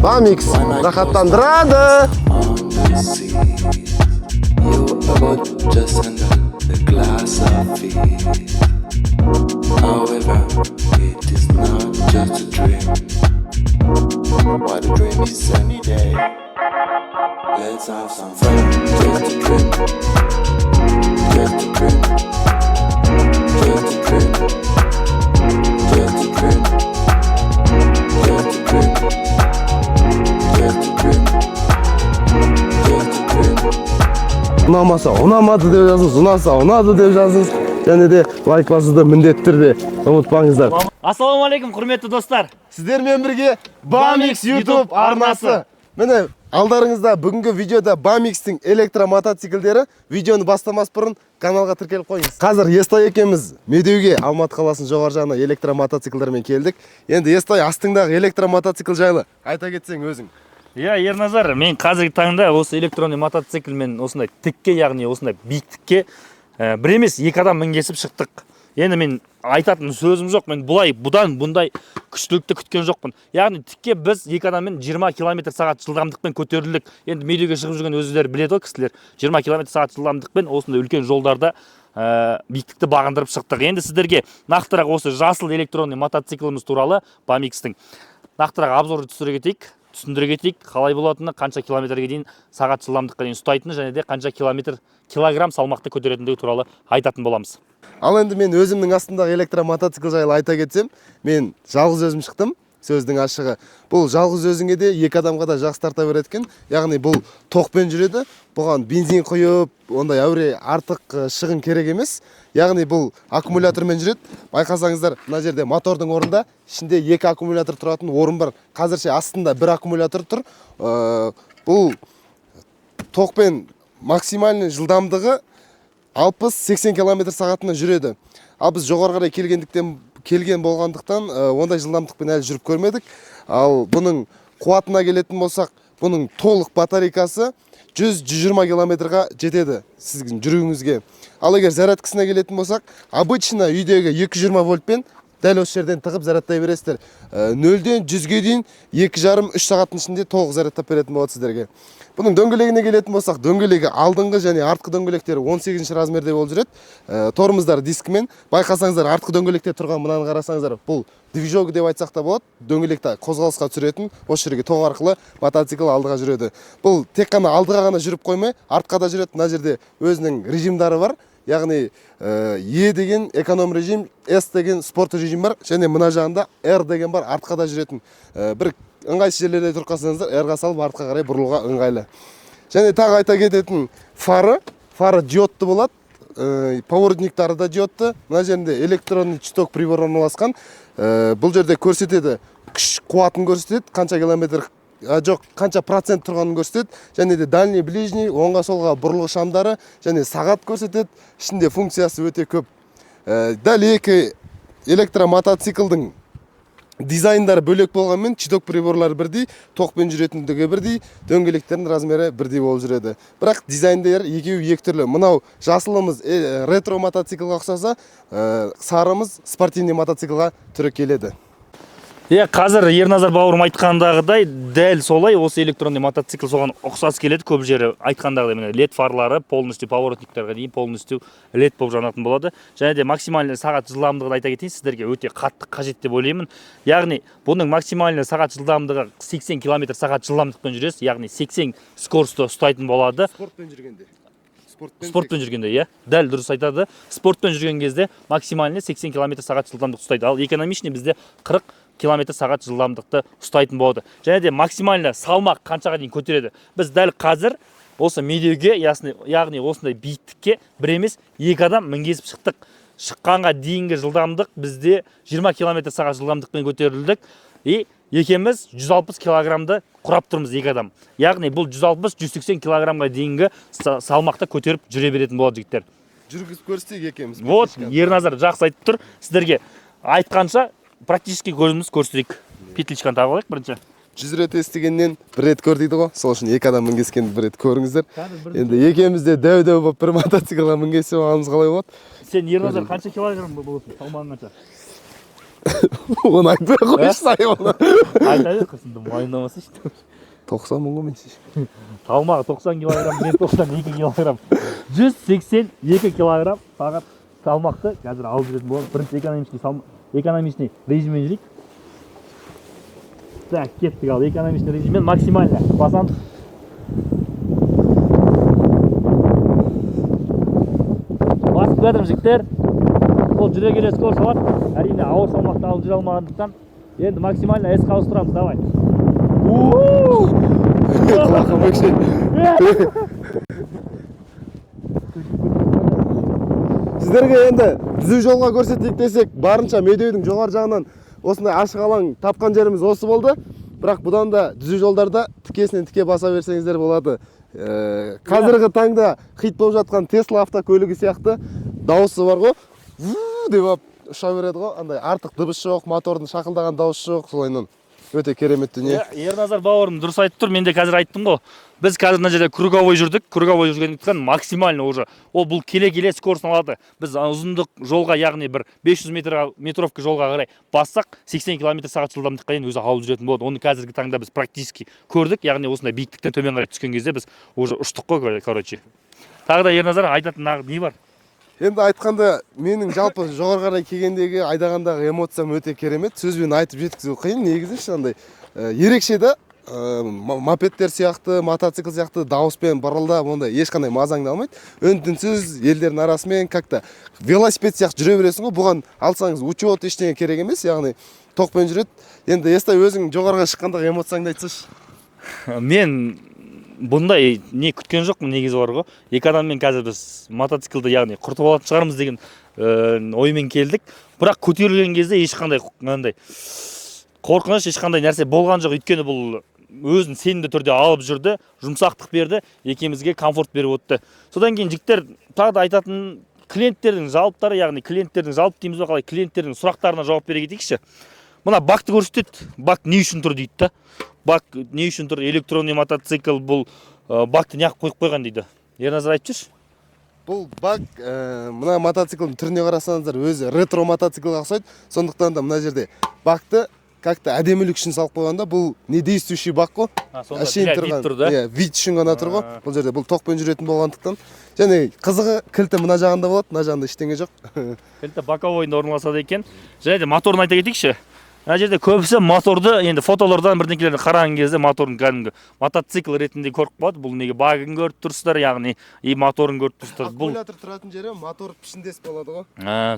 Bamix rahatlandırады. However, it is not just a dream. While the dream is sunny day, let's have some fun. Just a dream. Just a dream. Just a dream. Just a dream. Just a dream. Just a dream. Just a dream. Unamasa unamadı деп жазыңыз, ұнаса ұнады деп жазыңыз. Және де лайк басуды міндетті түрде ұмытпаңыздар. Ассалаумағалейкум, құрметті достар. Сіздермен бірге Bamix YouTube арнасы. Міне алдарыңызда бүгінгі видеода Bamix'тің электромотоциклдері. Видеоны бастамас бұрын каналға тіркеліп қойыңыз. Қазір Естай екеуміз Медеуге, Алматы қаласының жоғары жағына электромотоциклдермен келдік. Енді Естай, астыңдағы электромотоцикл жайлы айта кетсең өзің. Иә, Ерназар, мен қазіргі таңда осы электронный мотоциклмен осындай тікке, яғни осындай биіктікке бір емес екі адам мінгесіп шықтық. Енді мен айтатын сөзім жоқ, мен бұндай күштілікті күткен жоқпын. Яғни тікке біз екі адаммен 20 км/сағат жылдамдықпен көтерілдік. Енді Медеуге шығып жүрген өздері біледі ғой кісілер. 20 км/сағат жылдамдықпен осындай үлкен жолдарда биіктікті бағындырып шықтық. Енді сіздерге нақтырақ осы жасыл электронный мотоцикліміз туралы Bamix'тің нақтырақ обзор түсіндіре кетейік, қалай болатыны, қанша километрге дейін сағат жылдамдыққа дейін ұстайтыны және де қанша килограмм салмақты көтеретіндігі туралы айтатын боламыз. Ал енді мен өзімнің астымдағы электромотоцикл жайлы айта кетсем, мен жалғыз өзім шықтым. Сөздің ашығы. Бұл жалғыз өзіңе де екі адамға да жақсы тарта береді екен. Яғни бұл тоқпен жүреді. Бұған бензин құйып, ондай әуре артық шығын керек емес. Яғни бұл аккумулятормен жүреді. Байқасаңыздар, мына жерде мотордың орнында ішінде екі аккумулятор тұратын орын бар. Қазірше астында бір аккумулятор тұр. Бұл тоқпен максимальный жылдамдығы 60-80 км/сағатына жүреді. Ал біз жоғары қарай келген болғандықтан ондай жылдамдықпен әлі жүріп көрмедік. Ал бұның қуатына келетін болсақ, бұның толық батарейкасы 100-120 км-ға жетеді сіздің жүруіңізге. Ал егер зарядкасына келетін болсақ, обычно үйдегі 220 вольтпен дәл осы жерден тығып зарядтай бересіздер. 0-ден 100-ге дейін 2,5-3 сағаттың ішінде толық зарядтап беретін болады сіздерге. Бұның дөңгелегіне келетін болсақ, дөңгелегі алдыңғы және артқы дөңгелектері 18 размерде болып жүреді. Тормыздар дискімен. Байқасаңыздар, артқы дөңгелекте тұрған мынаны қарасаңыздар, бұл движок деп айтсақ та болады. Дөңгелекті қозғалысқа түсіретін, осы жерге тоқ арқылы мотоцикл алдыға жүреді. Бұл тек қана алдыға ғана жүріп қоймай, артқа да жүреді. Мына жерде өзінің режимдары бар. Яғни E деген эконом режим, S деген спорт режим бар, және мына жағында R деген бар, артқа да жүретін. Бір ыңғайсыз жерлерде тұрып қалсаңыздар, R-ға салып артқа қарай бұрылуға ыңғайлы. Және тағы айта кететін фары диодты болады. Поворотниктары да диодты. Мына жерде электронный чуток прибор орналасқан. Бұл жерде көрсетеді, күш қуатын көрсетеді, қанша процент тұрғанын көрсетеді, және де дальний, ближний, оңға солға бұрылғы шамдары, және сағат көрсетеді. Ішінде функциясы өте көп. Дәл екі электромотоциклдің дизайндары бөлек болғанмен, чуток приборлары бірдей, тоқпен жүретіндігі бірдей, дөңгелектердің размері бірдей болып жүреді. Бірақ дизайндер екі түрлі. Мынау жасылымыз ретро мотоциклға ұқсаса, сарымыз спортивный мотоциклға түрі келеді. Иә, қазір Ерназар бауырым айтқандағыдай, дәл солай осы электронный мотоцикл соған ұқсас келеді. Көп жері айтқандағыдай, LED фарлары полностью поворотниктарға дейін полностью LED болып жанатын болады. Және де максимальный сағат жылдамдығын айта кетейін, сіздерге өте қатты қажет деп ойлаймын. Яғни, бұның максимальный сағат жылдамдығы 80 км/сағат жылдамдықпен жүресіз, яғни 80 скоростьті ұстайтын болады. Спортпен жүргенде, иә, дәл дұрыс айтады. Спортпен жүрген кезде максимальный 80 км/сағат жылдамдық ұстайды. Ал экономичный бізде 40 км/сағат жылдамдықты ұстайтын болады. Және де максимальный салмақ қаншаға дейін көтереді. Біз дәл қазір осы Медеуге, яғни осындай биіктікке бір емес екі адам мінгесіп шықтық. Шыққанға дейінгі жылдамдық бізде 20 км/сағат жылдамдықпен көтерілдік. Екеміз 160 килограммды құрап тұрмыз екі адам. Яғни бұл 160-180 килограммға дейінгі салмақта көтеріп жүре беретін болады жігіттер. Жүргізіп көрсетейік екеміз. Вот, Ерназар жақсы айтып тұр. Сіздерге айтқанша практически көріміз көрсетейік. Петличканы тағып алайық бірінші. 100 рет естігеннен бір рет көр дейді ғой. Сол үшін 2 адам мінгескенді бір рет көріңіздер. Қазір Енді екеуміз де дәу болып бір мотоциклға мінгесе оғанымыз қалай болады? Сен Ерназар қанша килограмм болсын? Салмағың қанша? Оны айтпай қойшы оны. Айта бер қысынды мойындамаса işte. 90 мың ғой мен шеш. Салмағы 90 килограмм, мен 92 килограмм. 182 килограмм фақат салмақты қазір алып жүретін болады. Бірінші экономичный режиммен жүрейік. Так, кеттік ал. Экономичный режиммен максимально басамыз. Басып жатырмыз жігіттер. Сол жүре келе скорость бар. Әрине ауыр салмақты алып жүре алмағандықтан енді максимально S-қа ауыстырамыз. Давай. Құлаққа бөкше. Сіздерге енді түзу жолға көрсетейік десек, барынша Медеудің жоғары жағынан осындай ашық алаң тапқан жеріміз осы болды. Бірақ бұдан да түзу жолдарда тікесінен тіке баса берсеңіздер болады. Қазіргі таңда хит болып жатқан Tesla автокөлігі сияқты дауысы бар ғой. Деп ұша береді ғой. Андай артық дыбыс жоқ, мотордың шақылдаған дауысы жоқ. Солайынан өте керемет дүние. Ерназар бауырым дұрыс айтып тұр. Мен де қазір айттым ғой. Біз қазір мына жерде круговой жүрдік. Круговой жүргендіктен максимально уже ол бұл келе скоростын алады. Біз ұзындық жолға, яғни бір 500 метровка жолға қарай бассақ 80 км/сағат жылдамдыққа дейін өзі алып жүретін болады. Оны қазіргі таңда біз практически көрдік. Яғни осындай биіктіктен төмен қарай түскен кезде біз уже ұштық қой, короче. Тағы да Ерназар айтатын не бар? Енді айтқанда менің жалпы жоғары қарай келгендегі айдағандағы эмоциям өте керемет. Сөзбен айтып жеткізу қиын. Негізі андай ерекше да мопедтер сияқты, мотоцикл сияқты дауыспен бұрылдап, ондай ешқандай мазаңды алмайды. Үн-түнсіз елдердің арасымен как-то велосипед сияқты жүре бересің ғой. Бұған алсаңыз учет ештеңе керек емес, яғни тоқпен жүреді. Енді Естай өзің жоғарыға шыққандағы эмоцияңды айтсайшы. Мен бұндай не күткен жоқпын негізі бар ғой. 2 адаммен қазір біз мотоциклді, яғни құртып алатын шығармыз деген оймен келдік. Бірақ көтерілген кезде ешқандай қорқыныш, ешқандай нәрсе болған жоқ. Өйткені бұл өзін сенімді түрде алып жүрді, жұмсақтық берді, екеумізге комфорт беріп өтті. Содан кейін жігіттер тағы да айтатын клиенттердің жалыптары, яғни клиенттердің жалып дейміз бе қалай, клиенттердің сұрақтарына жауап бере кетейікші. Мына бакты көрсетеді. Бак не үшін тұр дейді да. Бак не үшін тұр? Электронный мотоцикл, бұл бакты неғып қойып қойған дейді. Ерназар айтып жүрші. Бұл бак мына мотоциклдің түріне қарасаңыздар өзі ретро мотоциклға ұқсайды. Сондықтан да мына жерде бакты как-то әдемілік үшін салып қойғанда, бұл не действующий бак қой. Әшейін тұрған. Вид үшін ғана тұр ғой. Бұл жерде бұл тоқпен жүретін болғандықтан. Және қызығы кілті мына жағында болады, мына жағында ештеңе жоқ. Кілті боковойында орналасады екен. Және де моторын айта кетейікші. Мына жерде көбісі моторды, енді фотолардан бірдеңкелерді қараған кезде моторын кәдімгі мотоцикл ретінде көріп қалады. Бұл неге багын көріп тұрсыздар, яғни моторын көріп тұрсыздар. Аккумулятор тұратын жері мотор пішіндес болады ғой.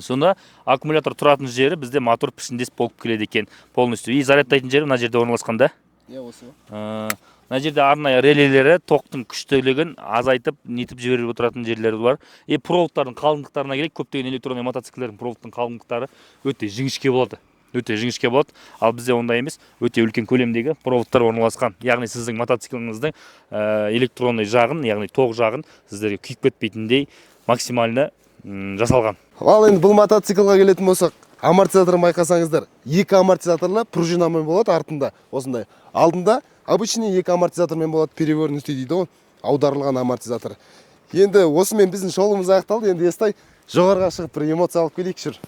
Сонда аккумулятор тұратын жері бізде мотор пішіндес болып келеді екен полностью. Зарядтайтын жері мына жерде орналасқан да? Осы. Мына жерде арнайы релелері тоқтың күштілігін азайтып, нетіп жіберіп отыратын жерлері бар. Проводтардың қалыңдықтарына келейік. Көптеген электронный мотоциклдердің проводтың қалыңдықтары өте жіңішке болады. Ал бізде ондай емес, өте үлкен көлемдегі проводтар орналасқан. Яғни сіздің мотоцикліңіздің электронный жағын, яғни тоқ жағын сіздерге күйіп кетпейтіндей максимально жасалған. Ал енді бұл мотоциклға келетін болсақ, амортизаторын байқасаңыздар, 2 амортизаторлы пружинамен болады артында. Осындай. Алдында обычный 2 амортизатормен болады, перевернутый дейді ғой, аударылған амортизатор. Енді осымен біздің жолымыз аяқталды. Енді Естай жоғарыға шығып бір эмоция алып келейік жүр.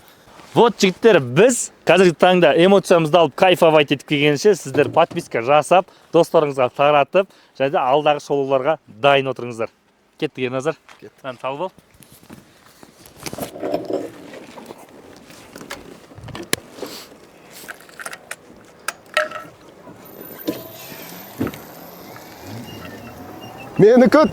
Вот жігіттер, біз қазіргі таңда эмоциямызды алып кайфовать етіп келгенше, сіздер подписка жасап, достарыңызға таратып, және алдағы шолуларға дайын отырыңыздар. Кеттік Ерназар. Сау бол. Мені күт.